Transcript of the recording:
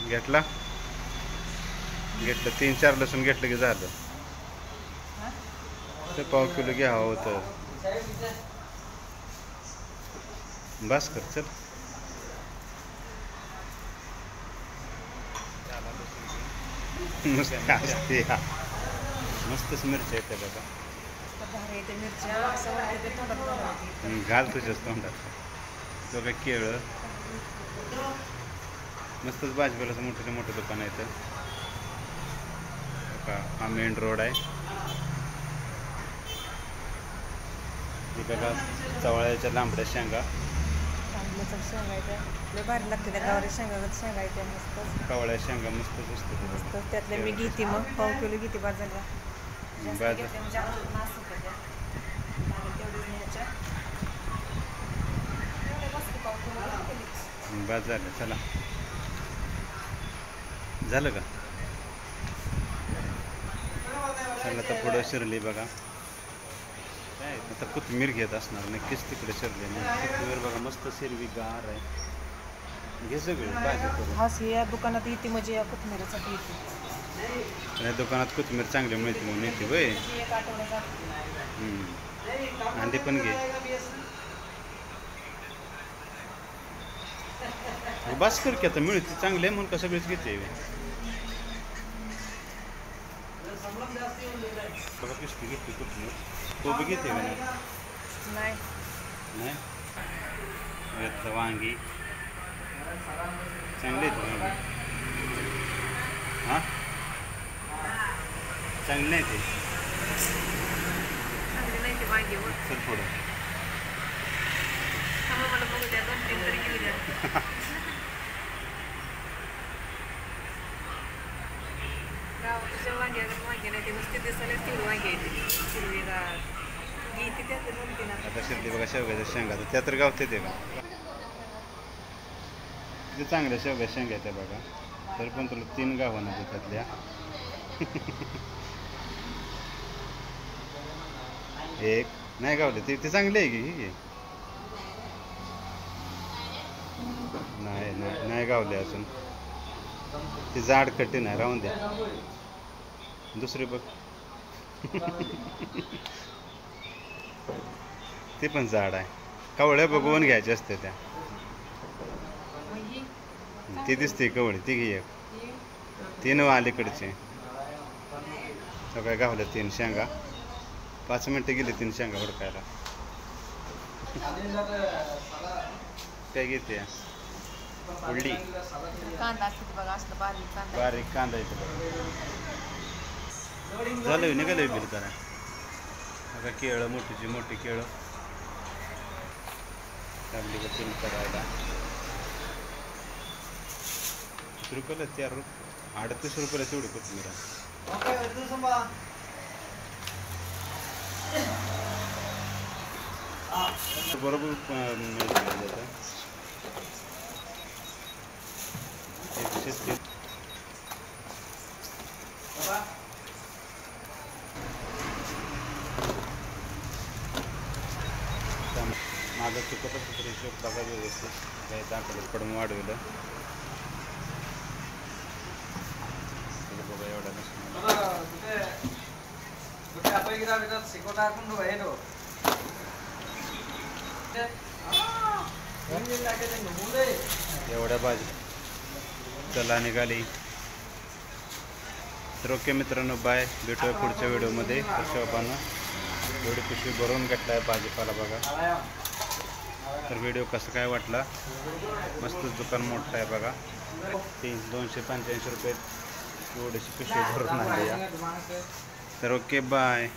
घेतला घेतलं 3-4 लसूण घेतलं की झालं. ते पाव किलो घ्यावं होतं बस कर चल. मस्त असते मस्तच मिरच्या येते बघा. घाल तुझ्याच तोंडात. बघा केळं मस्तच भाजीपाल्याचं मोठं दुकान आहे इथं. हा मेन रोड आहे. हे बघा चवळ्याच्या लांबड्या शेंगा भारी लागते त्या गावऱ्या शेंगा येत्या मस्त. कवळ्या शेंगा मस्तच असते मस्त. त्यातल्या मी घेते मग पाव किलो घेते बाजारला. बाजार चला झालं का. चला आता पुढं शिरली बघा. काय आता कोथिंबीर घेत असणार नक्कीच तिकडे शिरली नाही. कोथिंबीर बघा मस्त हिरवी गार आहे. घे सगळी भाजी करून. हा या दुकानात येते म्हणजे या कोथिंबीरसाठी येते. या दुकानात कोथिंबीर चांगली मिळते म्हणून येते वय. अंडी पण घे. बस कर की आता मिळते चांगले म्हणून का सगळेच घेते. बघा किस्ती घेते कोथिंबीर. तो बी घेते का नाही नाही. वांगी चांगले आहेत वांगी. हां चांगले नाही ते. चल पुढं. आता शिरली बघा शेवग्याच्या शेंगा. तर त्या तर गावते ते का तिथे चांगल्या शेवग्या शेंगा त्या बघा. तरी पण तुला 3 गावांना त्यातल्या. एक नाही गावले ते चांगले आहे की. नाही गावले अजून. ते जाड कठीण आहे राहून दे. दुसरे बघ. ते पण जाड आहे. कवळ्या बघून घ्यायचे असते त्या. ती दिसते कवळी ती घे. 3 अलीकडचे सगळ्या गावल्या. 3 शेंगा. 5 मिनटं गेली 3 शेंगा हुडकायला. काय घेते उडली. बारीक कांदा येतो झालं निघालं बिल करा. आता केळं मोठी केळं चांगली बसून करायला. किती रुपयाला 4 रुपये 38 रुपयाला तेवढी कोथिंबीर. बरोबर माझं चुकत तरी हिशोब बघा व्यवस्थित. काही दाखवलं कडून वाढवलं बघा एवढा एवढ्या भाजी चला निघाली. तर ओके मित्रांनो बाय. भेटूया पुढच्या व्हिडिओमध्ये. शोभानं एवढी पिशवी भरून घेतला आहे भाजीपाला बघा. तर व्हिडिओ कसं काय वाटला. मस्त दुकान मोठं आहे बघा. 285 रुपये एवढीशी पिशवी भरून आणली. तर ओके बाय.